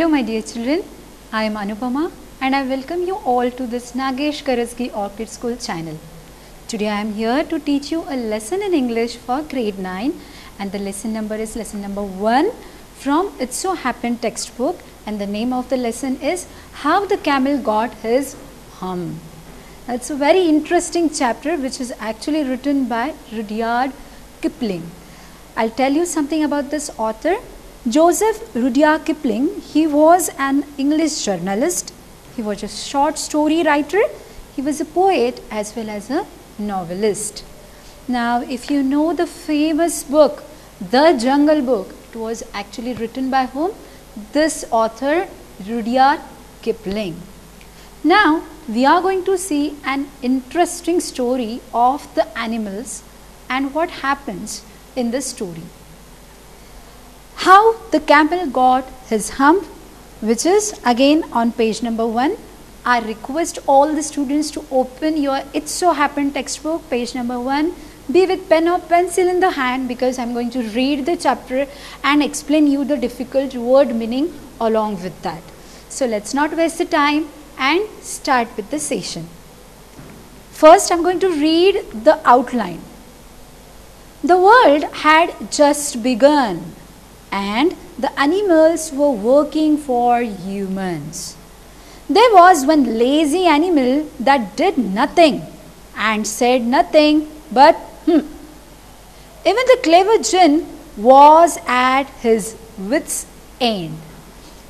Hello my dear children, I am Anupama and I welcome you all to this Nagesh Karasgi Orchid School channel. Today I am here to teach you a lesson in English for grade 9 and the lesson number is lesson number 1 from It So Happened textbook, and the name of the lesson is How the Camel Got His Thumb. It's a very interesting chapter which is actually written by Rudyard Kipling. I'll tell you something about this author. Joseph Rudyard Kipling, he was an English journalist, he was a short story writer, he was a poet as well as a novelist. Now if you know the famous book, The Jungle Book, it was actually written by whom? This author Rudyard Kipling. Now we are going to see an interesting story of the animals and what happens in the story. How the Camel Got His Thumb, which is again on page number 1. I request all the students to open your It So Happened textbook, page number 1. Be with pen or pencil in the hand because I am going to read the chapter and explain you the difficult word meaning along with that. So let's not waste the time and start with the session. First I am going to read the outline. The world had just begun and the animals were working for humans. There was one lazy animal that did nothing and said nothing but Even the clever Jinn was at his wits' end.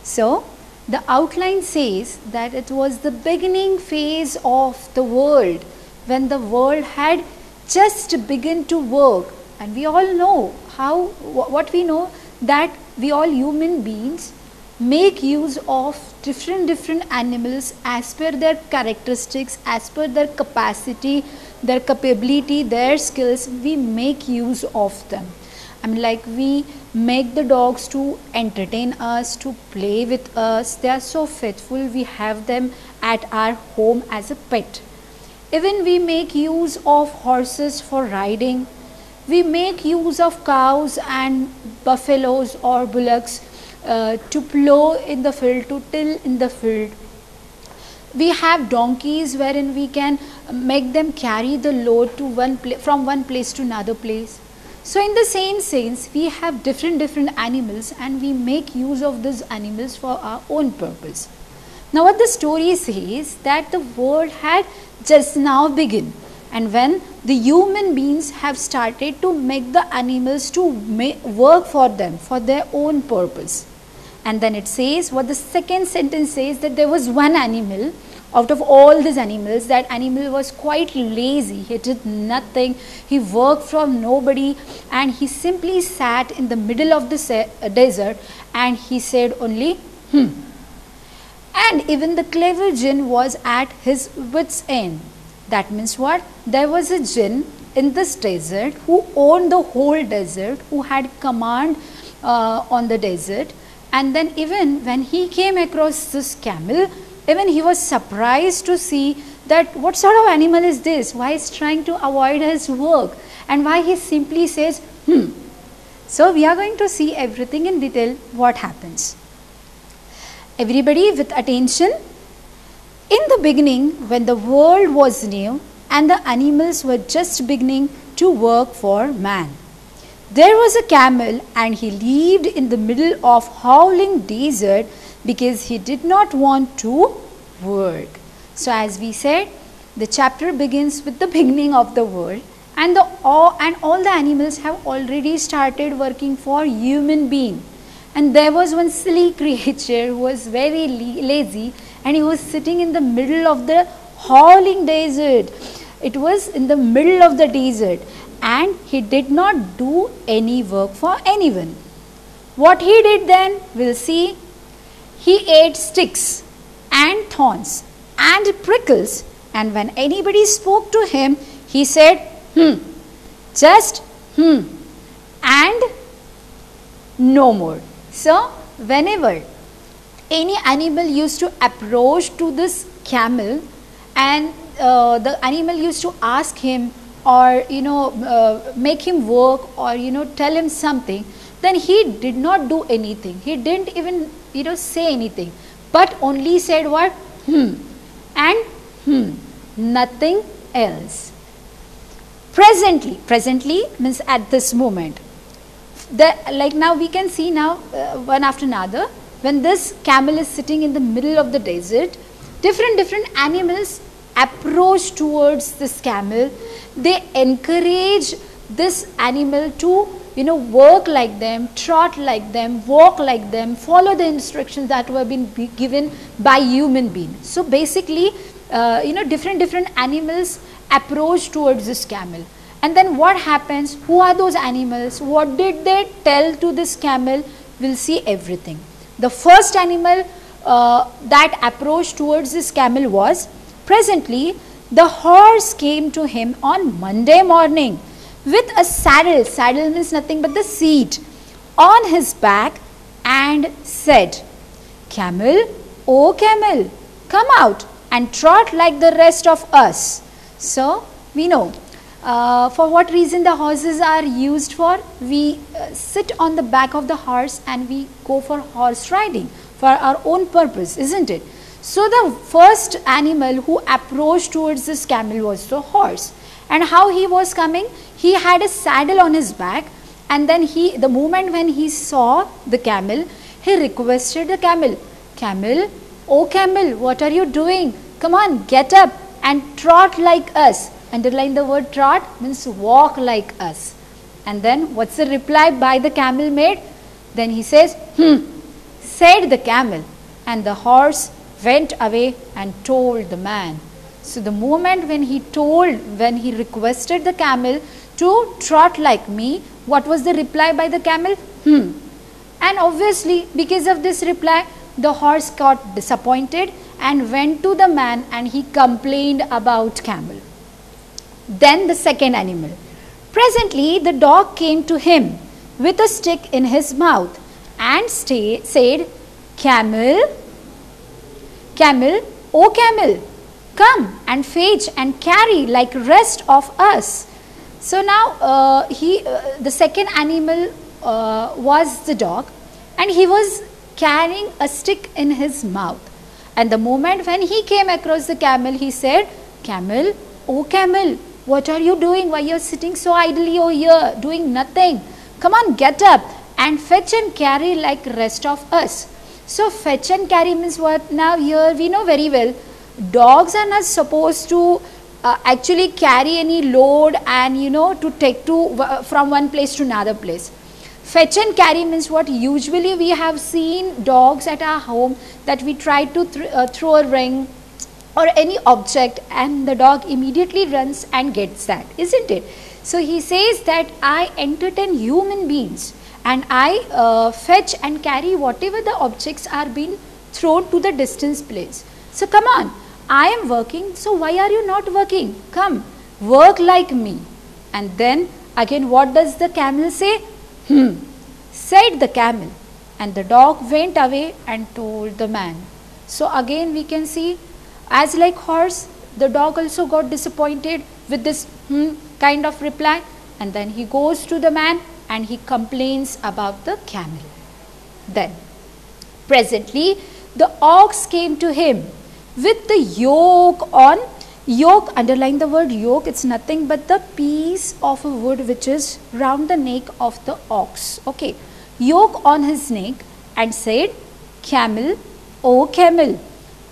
So, the outline says that it was the beginning phase of the world when the world had just begun to work, and we all know what we know, that we all human beings make use of different animals as per their characteristics, as per their capacity, their capability, their skills. We make use of them. I mean, like we make the dogs to entertain us, to play with us. They are so faithful. We have them at our home as a pet. Even we make use of horses for riding. We make use of cows and buffaloes or bullocks to plow in the field, to till in the field. We have donkeys wherein we can make them carry the load to from one place to another place. So in the same sense, we have different animals and we make use of these animals for our own purpose. Now what the story says, that the world had just now begun, and when the human beings have started to make the animals to work for them, for their own purpose. And then it says, what the second sentence says, that there was one animal out of all these animals. That animal was quite lazy, he did nothing, he worked for nobody, and he simply sat in the middle of the desert and he said only And even the clever Jinn was at his wits' end. That means what? There was a Jinn in this desert who owned the whole desert, who had command on the desert. And then even when he came across this camel, even he was surprised to see that what sort of animal is this? Why is trying to avoid his work? And why he simply says, So we are going to see everything in detail what happens. Everybody with attention. In the beginning, when the world was new and the animals were just beginning to work for man, there was a camel and he lived in the middle of howling desert because he did not want to work. So as we said, the chapter begins with the beginning of the world, and all the animals have already started working for human being. And there was one silly creature who was very lazy, and he was sitting in the middle of the howling desert. It was in the middle of the desert, and he did not do any work for anyone. What he did then, we'll see. He ate sticks and thorns and prickles, and when anybody spoke to him, he said, just and no more. So, whenever any animal used to approach to this camel and the animal used to ask him, or make him work, or tell him something, then he did not do anything. He didn't even say anything, but only said what? And nothing else. Presently means at this moment. Like now we can see now one after another, when this camel is sitting in the middle of the desert, different animals approach towards this camel. They encourage this animal to work like them, trot like them, walk like them, follow the instructions that were been given by human being. So basically different animals approach towards this camel. And then what happens? Who are those animals? What did they tell to this camel? We'll see everything. The first animal that approached towards this camel was, presently the horse came to him on Monday morning with a saddle. Saddle means nothing but the seat on his back, and said, Camel, O camel, come out and trot like the rest of us. So we know for what reason the horses are used for. We sit on the back of the horse and we go for horse riding for our own purpose, isn't it? So the first animal who approached towards this camel was the horse. And how he was coming? He had a saddle on his back, and then the moment when he saw the camel, he requested the camel, Camel, O camel, what are you doing? Come on, get up and trot like us. Underline the word trot, means walk like us. And then what's the reply by the camel made? Then he says, said the camel, and the horse went away and told the man. So the moment when he requested the camel to trot like me, what was the reply by the camel? And obviously because of this reply, the horse got disappointed and went to the man and he complained about camel. Then the second animal. Presently the dog came to him with a stick in his mouth and said, Camel, O camel, come and fetch and carry like rest of us. So now the second animal was the dog, and he was carrying a stick in his mouth. And the moment when he came across the camel, he said, Camel, O camel, what are you doing? Why you are sitting so idly over here doing nothing? Come on, get up and fetch and carry like rest of us. So fetch and carry means what? Now here we know very well, dogs are not supposed to actually carry any load and to take from one place to another place. Fetch and carry means what? Usually we have seen dogs at our home that we try to throw a ring or any object, and the dog immediately runs and gets that, isn't it? So he says that I entertain human beings and I fetch and carry whatever the objects are being thrown to the distance place. So come on, I am working, so why are you not working? Come, work like me. And then again what does the camel say? Said the camel, and the dog went away and told the man. So again we can see, as like horse, the dog also got disappointed with this kind of reply, and then he goes to the man and he complains about the camel. Then presently the ox came to him with the yoke on. Yoke, underline the word yoke, it's nothing but the piece of a wood which is round the neck of the ox. Okay, yoke on his neck, and said, Camel, O camel,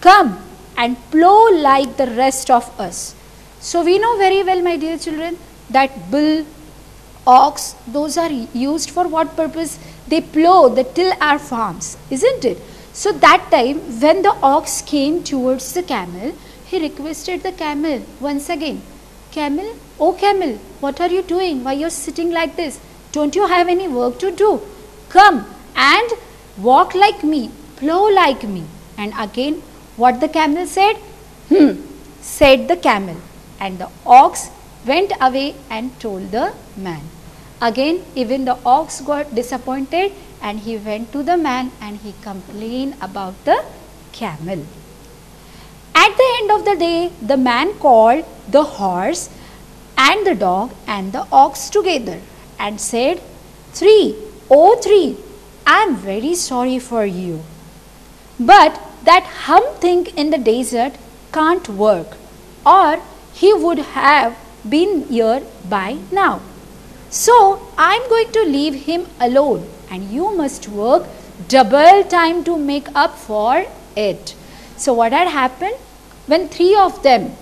come and plow like the rest of us. So we know very well, my dear children, that bull, ox, those are used for what purpose? They plow, they till our farms, isn't it? So that time when the ox came towards the camel, he requested the camel once again, Camel, O camel, what are you doing? Why you are sitting like this? Don't you have any work to do? Come and walk like me, plow like me. And again what the camel said? Said the camel, and the ox went away and told the man. Again even the ox got disappointed and he went to the man and he complained about the camel. At the end of the day, the man called the horse and the dog and the ox together, and said, 3, O 3, I am very sorry for you. But that hump thing in the desert can't work, or he would have been here by now. So I am going to leave him alone, and you must work double time to make up for it. So what had happened? When 3 of them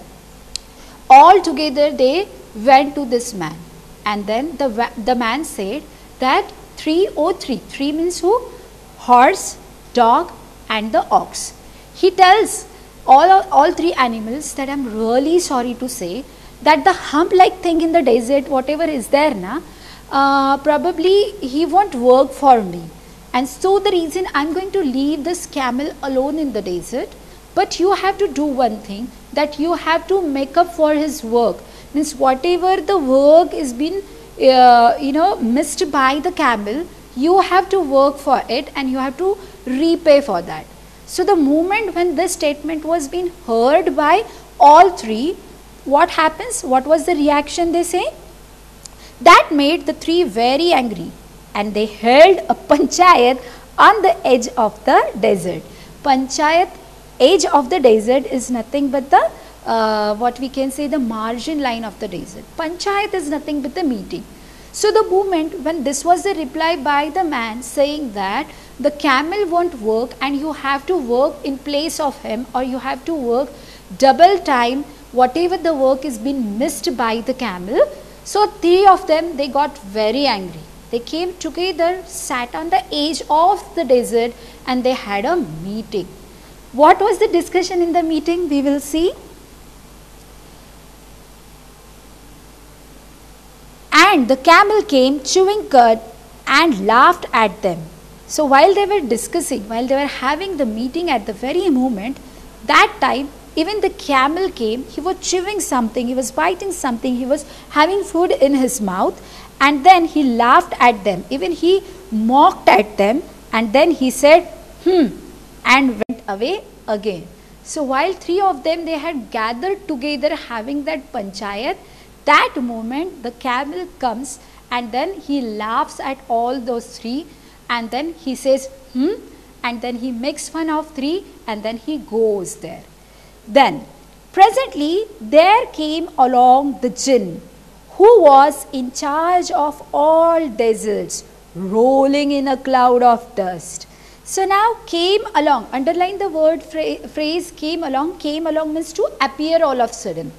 all together, they went to this man, and then the man said that 303, 3 means who? Horse, dog and the ox. He tells all 3 animals that I am really sorry to say that the hump like thing in the desert, whatever is there probably he won't work for me, and so the reason I am going to leave this camel alone in the desert. But you have to do one thing, that you have to make up for his work. Means whatever the work is been missed by the camel, you have to work for it and you have to repay for that. So the moment when this statement was being heard by all 3, what happens? What was the reaction they say? That made the 3 very angry, and they held a panchayat on the edge of the desert. Panchayat, edge of the desert, is nothing but the what we can say, the margin line of the desert. Panchayat is nothing but the meeting. So the moment when this was the reply by the man saying that the camel won't work and you have to work in place of him, or you have to work double time whatever the work is been missed by the camel. So 3 of them, they got very angry. They came together, sat on the edge of the desert, and they had a meeting. What was the discussion in the meeting? We will see. And the camel came chewing cud and laughed at them. So while they were discussing, while they were having the meeting at the very moment, that time even the camel came, he was chewing something, he was biting something, he was having food in his mouth, and then he laughed at them, even he mocked at them, and then he said, and went away again. So while 3 of them, they had gathered together having that panchayat, that moment the camel comes and then he laughs at all those 3, and then he says, and then he makes fun of 3, and then he goes there. Then presently there came along the jinn, who was in charge of all deserts, rolling in a cloud of dust. So now came along, underline the word phrase came along means to appear all of a sudden.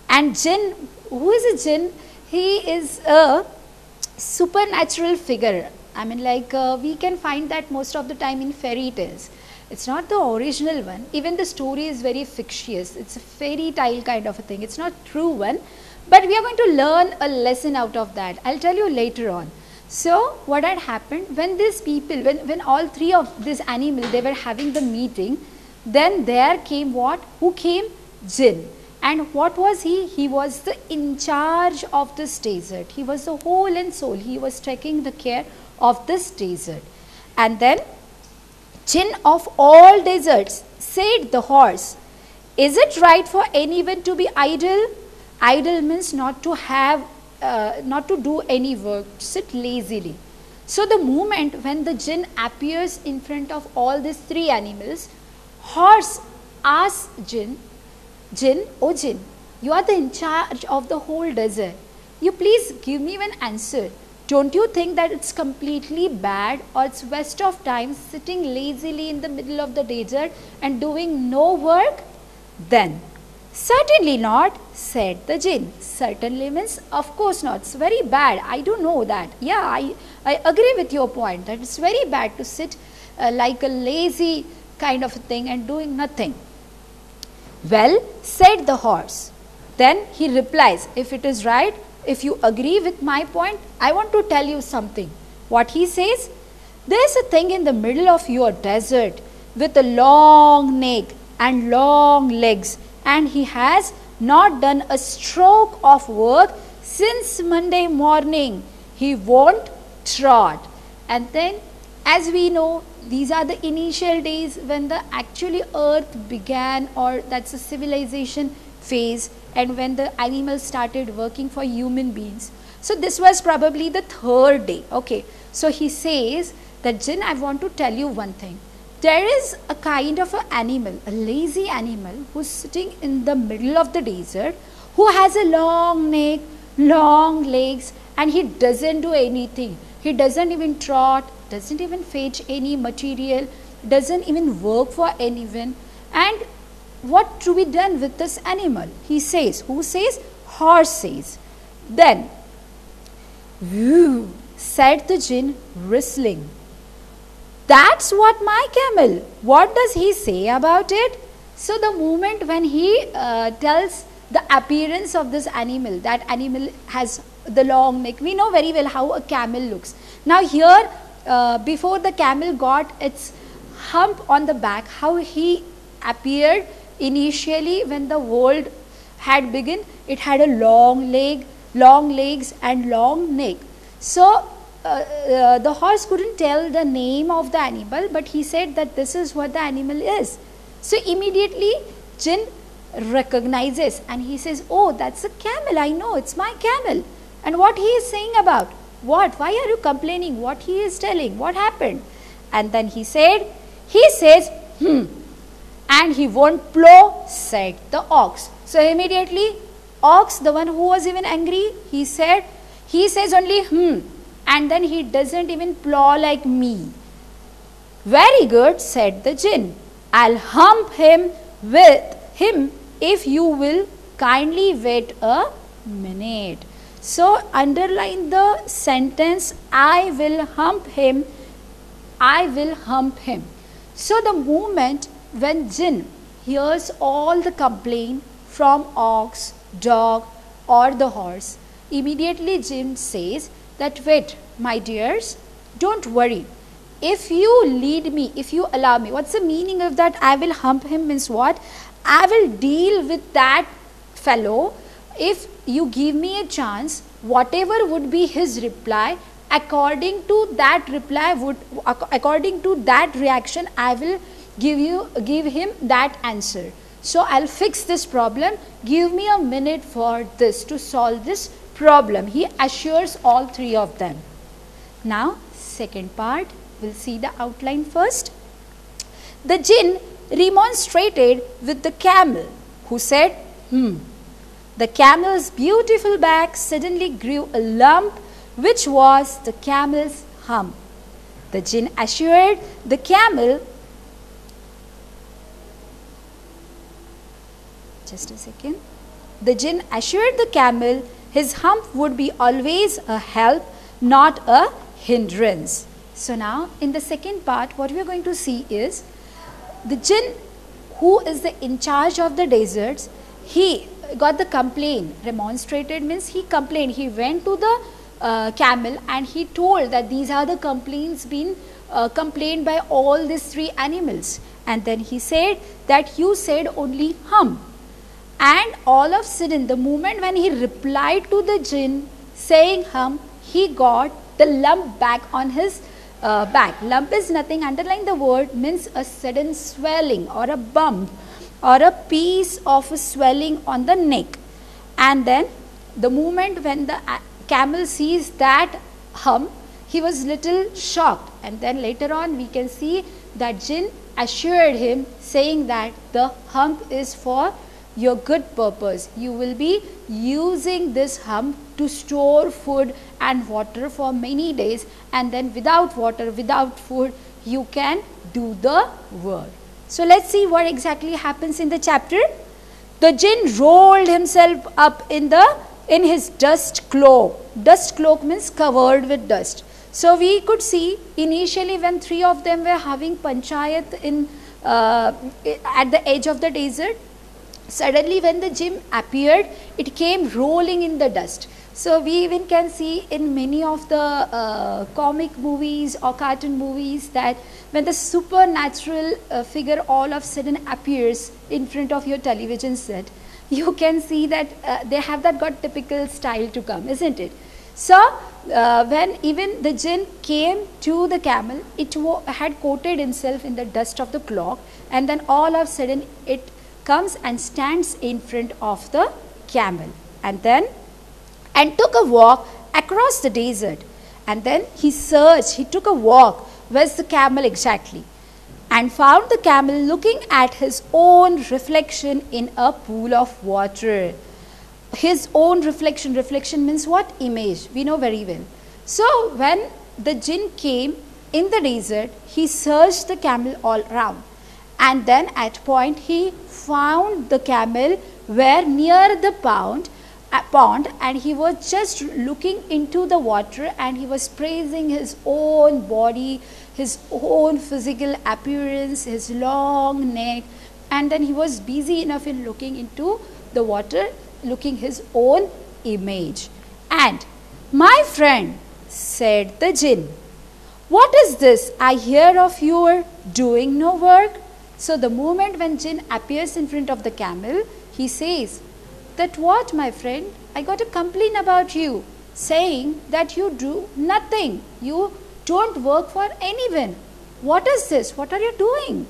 And jinn, who is a jinn? He is a supernatural figure. I mean, like we can find that most of the time in fairy tales. It's not the original one. Even the story is very fictitious. It's a fairy tale kind of a thing. It's not true one. But we are going to learn a lesson out of that. I'll tell you later on. So what had happened when these people, when all 3 of these animals, they were having the meeting, then there came what? Who came? Jinn. And what was he? He was the in charge of this desert. He was the whole and soul. He was taking the care of this desert. And then Jinn of all deserts, said the horse, is it right for anyone to be idle? Idle means not to have, not to do any work, sit lazily. So the moment when the jinn appears in front of all these 3 animals, horse asks jinn, oh jinn, you are the in charge of the whole desert. You please give me one answer. Don't you think that it's completely bad or it's waste of time sitting lazily in the middle of the desert and doing no work? Then, certainly not, said the jinn. Certainly means of course not. It's very bad. I do know that. Yeah, I agree with your point that it's very bad to sit like a lazy kind of a thing and doing nothing. Well, said the horse. Then he replies, if it is right, if you agree with my point, I want to tell you something. What he says? There's a thing in the middle of your desert with a long neck and long legs, and he has not done a stroke of work since Monday morning. He won't trot. And then, as we know, these are the initial days when the actually earth began, or that's a civilization phase. and when the animals started working for human beings. So this was probably the third day. Okay, so he says that, Jinn, I want to tell you one thing. There is a kind of an animal, a lazy animal, who's sitting in the middle of the desert, who has a long neck, long legs, and he doesn't do anything. He doesn't even trot, doesn't even fetch any material, doesn't even work for anyone. And what to be done with this animal? He says, who says? Horse says. Then, whew, said the Jinn, whistling. That's what my camel. What does he say about it? So the moment when he tells the appearance of this animal, that animal has the long neck. We know very well how a camel looks. Now here, before the camel got its hump on the back, how he appeared initially when the world had begun, it had a long leg, long legs and long neck. So the horse couldn't tell the name of the animal, but he said that this is what the animal is. So immediately Jinn recognizes and he says, oh, that's a camel, I know, it's my camel. And what he is saying about? What? Why are you complaining? What he is telling? What happened? And then he says, and he won't plow, said the ox. So immediately, ox, the one who was even angry, he says only and then he doesn't even plow like me. Very good, said the Jinn. I'll hump him if you will kindly wait a minute. So underline the sentence, I will hump him, I will hump him. So the moment when Jinn hears all the complaint from ox, dog or the horse, immediately Jinn says that, wait, my dears, don't worry. If you lead me, if you allow me, what's the meaning of that? I will hump him means what? I will deal with that fellow. If you give me a chance, whatever would be his reply, according to that reaction, I will give him that answer. So I'll fix this problem. Give me a minute for this, to solve this problem. He assures all three of them. Now, second part, we'll see the outline first. The Jinn remonstrated with the camel, who said, The camel's beautiful back suddenly grew a lump, which was the camel's hump. The Jinn assured the camel, The Jinn assured the camel his hump would be always a help, not a hindrance. So now, in the second part, what we are going to see is the Jinn, who is in charge of the deserts, he got the complaint. Remonstrated means he complained. He went to the camel and he told that these are the complaints being complained by all these three animals. And then he said that you said only hump. And all of a sudden, the moment when he replied to the Jinn saying hump, he got the lump back on his back. Lump is nothing, underline the word, means a sudden swelling or a bump or a piece of a swelling on the neck. And then the moment when the camel sees that hump, he was little shocked. And then later on we can see that Jinn assured him saying that the hump is for your good purpose. You will be using this hump to store food and water for many days, and then without water, without food, you can do the work. So let's see what exactly happens in the chapter. The Jinn rolled himself up in his dust cloak. Dust cloak means covered with dust. So we could see initially when three of them were having panchayat at the edge of the desert, suddenly when the Jinn appeared, it came rolling in the dust. So we even can see in many of the comic movies or cartoon movies that when the supernatural figure all of a sudden appears in front of your television set, you can see that they have that got typical style to come, isn't it? So when even the Jinn came to the camel, it had coated itself in the dust of the cloak, and then all of a sudden it comes and stands in front of the camel, and took a walk across the desert. And then he took a walk. Where's the camel exactly? And found the camel looking at his own reflection in a pool of water. His own reflection. Reflection means what? Image. We know very well. So when the jinn came in the desert, he searched the camel all around. And then at point he found the camel where near the pond, and he was just looking into the water, and he was praising his own body, his own physical appearance, his long neck, and then he was busy enough in looking into the water, looking his own image. And my friend, said the jinn, what is this I hear of your doing no work? So the moment when jinn appears in front of the camel, he says, that what, my friend, I got a complaint about you, saying that you do nothing, you don't work for anyone. What is this? What are you doing?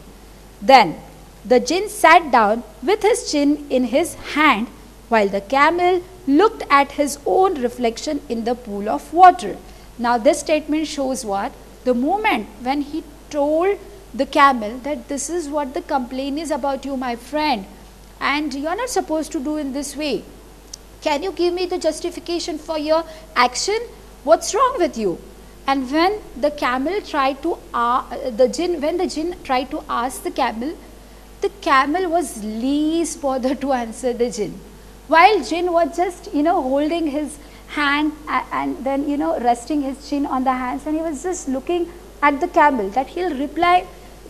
Then the jinn sat down with his chin in his hand, while the camel looked at his own reflection in the pool of water. Now this statement shows what? The moment when he told the camel that this is what the complaint is about you, my friend, and you are not supposed to do in this way. Can you give me the justification for your action? What's wrong with you? And when the camel tried to when the jinn tried to ask the camel was least bothered to answer the jinn. While jinn was just holding his hand and then resting his chin on the hands, and he was just looking at the camel that he'll reply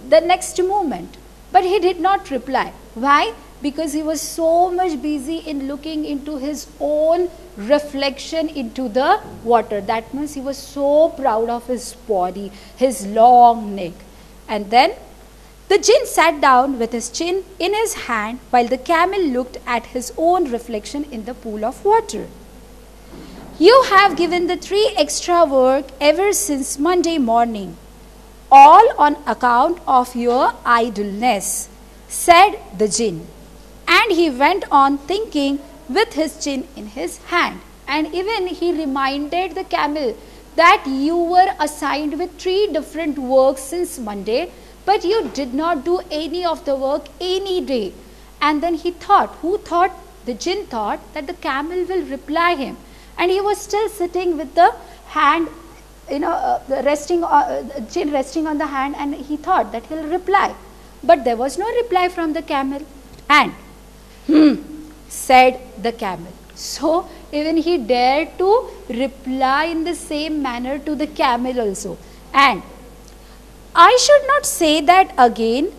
the next moment. But he did not reply. Why? Because he was so much busy in looking into his own reflection into the water. That means he was so proud of his body, his long neck. And then the jinn sat down with his chin in his hand, while the camel looked at his own reflection in the pool of water. You have given the 3 extra work ever since Monday morning, all on account of your idleness, said the jinn. And he went on thinking with his chin in his hand. And even he reminded the camel that you were assigned with 3 different works since Monday, but you did not do any of the work any day. And then he thought, the jinn thought that the camel will reply him. And he was still sitting with the hand, chin resting on the hand, and he thought that he'll reply. But there was no reply from the camel. And said the camel. So even he dared to reply in the same manner to the camel also. And I should not say that again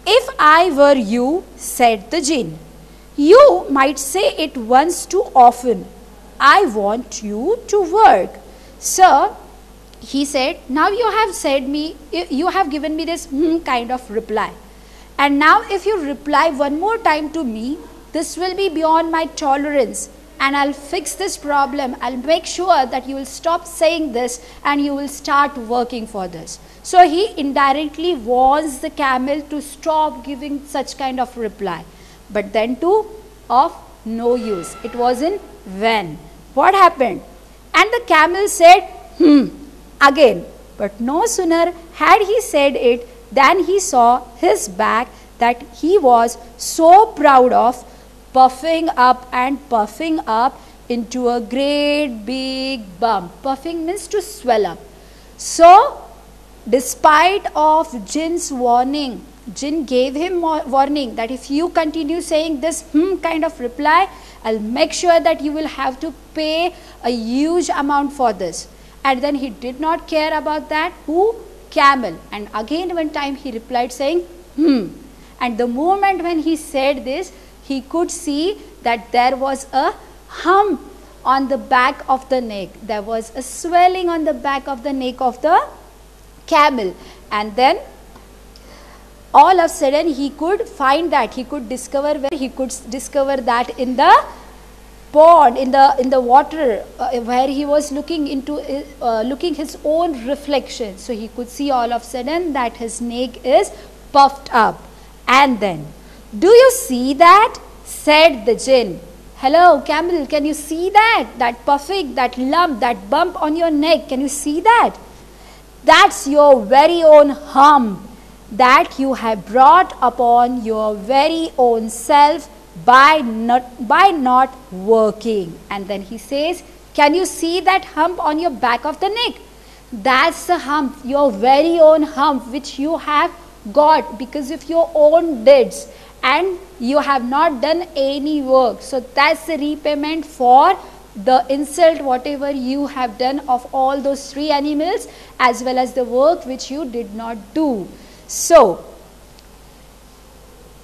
if I were you, said the jinn. You might say it once too often. I want you to work. Sir, he said, now you have given me this kind of reply. And now if you reply one more time to me, this will be beyond my tolerance, and I'll fix this problem. I'll make sure that you will stop saying this and you will start working for this. So he indirectly warns the camel to stop giving such kind of reply. But then too, of no use. It was in vain. What happened? And the camel said, again. But no sooner had he said it than he saw his back that he was so proud of, puffing up into a great big bump. Puffing means to swell up. So, despite of jinn's warning, jinn gave him warning that if you continue saying this kind of reply, I'll make sure that you will have to pay a huge amount for this. And then he did not care about that. Who? Camel. And again one time he replied saying, And the moment when he said this, he could see that there was a hump on the back of the neck. There was a swelling on the back of the neck of the camel. And then all of a sudden he could find that, he could discover that in the pond, in the water where he was looking into looking his own reflection. So he could see all of a sudden that his neck is puffed up. And then, do you see that? Said the jinn. hello camel, can you see that? That puffing, that lump, that bump on your neck, can you see that? That's your very own hump that you have brought upon your very own self by not working. And then he says, can you see that hump on your back of the neck? That's the hump, your very own hump, which you have got because of your own deeds, and you have not done any work. So that's the repayment for the insult whatever you have done of all those 3 animals, as well as the work which you did not do. So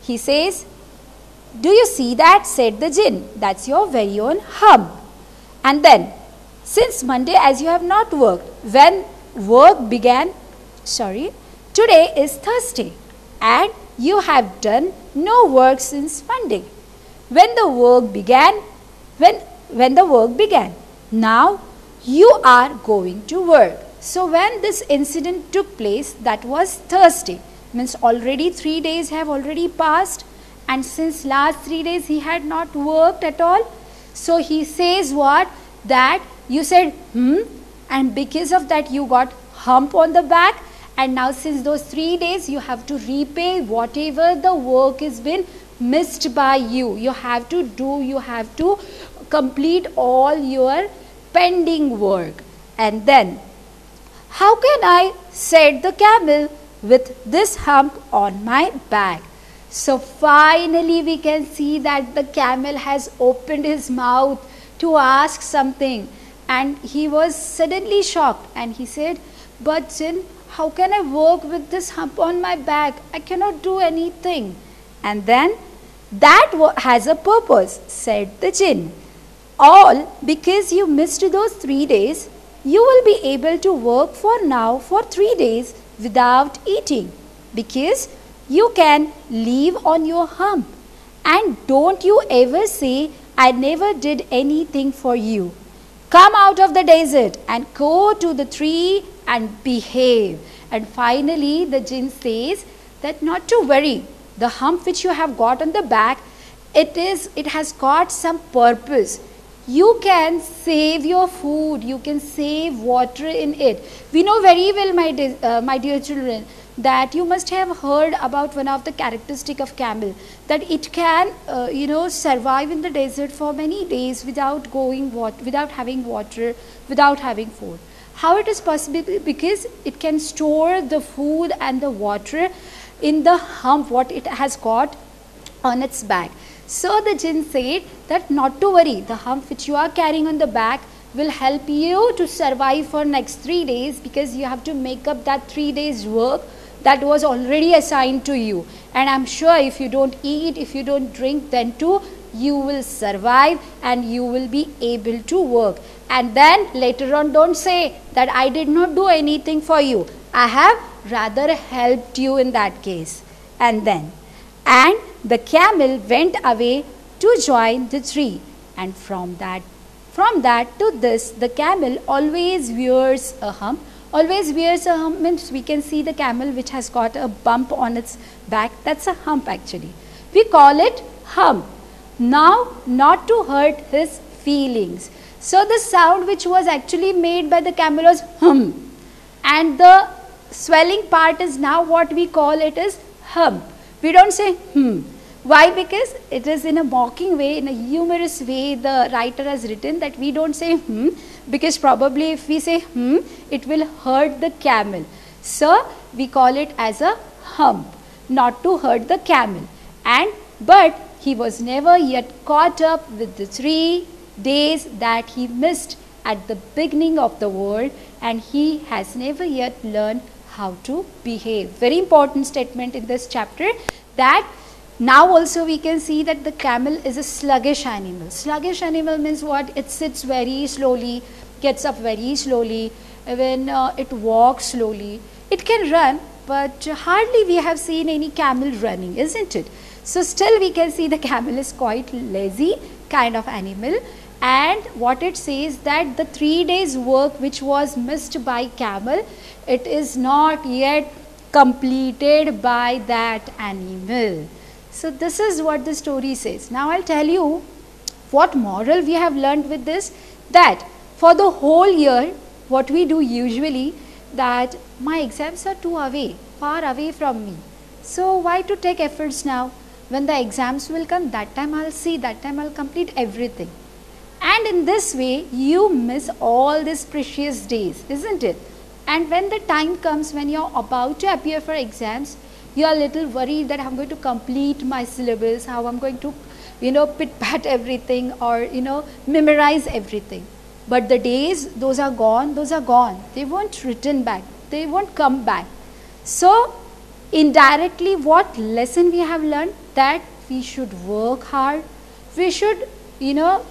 he says, do you see that? Said the jinn. That's your very own hump. And then, since Monday as you have not worked, when work began, today is Thursday and you have done no work since Monday. When the work began, now you are going to work. So when this incident took place, that was Thursday, means already 3 days have already passed, and since last 3 days he had not worked at all. So he says what? That you said and because of that you got hump on the back, and now since those 3 days you have to repay whatever the work has been missed by you. You have to complete all your pending work. And then, how can I, said the camel, with this hump on my back? So finally we can see that the camel has opened his mouth to ask something, and he was suddenly shocked and he said, but jinn, how can I work with this hump on my back? I cannot do anything. And then, that has a purpose, said the jinn. All because you missed those 3 days, you will be able to work for 3 days without eating, because you can live on your hump. And don't you ever say, I never did anything for you. Come out of the desert and go to the tree and behave. And finally the jinn says that not to worry, the hump which you have got on the back, it has got some purpose. You can save your food, you can save water in it. We know very well, my dear children, that you must have heard about one of the characteristic of camel, that it can survive in the desert for many days without having water, without having food. How it is possible? Because it can store the food and the water in the hump what it has got on its back. So the jinn said that not to worry, the hump which you are carrying on the back will help you to survive for next 3 days, because you have to make up that 3 days work that was already assigned to you. And I'm sure if you don't eat, if you don't drink, then too you will survive and you will be able to work. And then later on, don't say that I did not do anything for you. I have rather helped you in that case. And the camel went away to join the tree. And from that to this, the camel always wears a hump. Always wears a hump means we can see the camel which has got a bump on its back. That's a hump actually. We call it hump. Now, not to hurt his feelings. So the sound which was actually made by the camel was hum. And the swelling part is now what we call it is hump. We don't say Why? Because it is in a mocking way, in a humorous way, the writer has written that we don't say because probably if we say it will hurt the camel. So we call it as a hump, not to hurt the camel. But he was never yet caught up with the 3 days that he missed at the beginning of the world, and he has never yet learned how to behave. Very important statement in this chapter, that now also we can see that the camel is a sluggish animal. Sluggish animal means what? It sits very slowly, gets up very slowly, when it walks slowly. It can run, but hardly we have seen any camel running, isn't it? So still we can see the camel is quite lazy kind of animal. And what it says that the 3 days work which was missed by camel, it is not yet completed by that animal. So this is what the story says. Now I'll tell you what moral we have learned with this? That for the whole year, what we do usually, that my exams are too away, far away from me. So why to take efforts now? When the exams will come, that time I'll see, that time I'll complete everything. And in this way, you miss all these precious days, isn't it? And when the time comes when you're about to appear for exams, you're a little worried that I'm going to complete my syllabus, how I'm going to, pit-pat everything or, memorize everything. But the days, those are gone, They won't return back. They won't come back. So, indirectly, what lesson we have learned? That we should work hard. We should,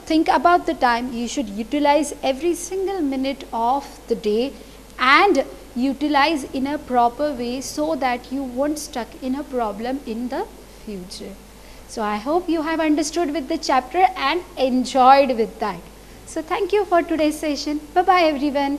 think about the time. You should utilize every single minute of the day and utilize in a proper way so that you won't stuck in a problem in the future. So I hope you have understood with the chapter and enjoyed with that. So thank you for today's session. Bye bye everyone.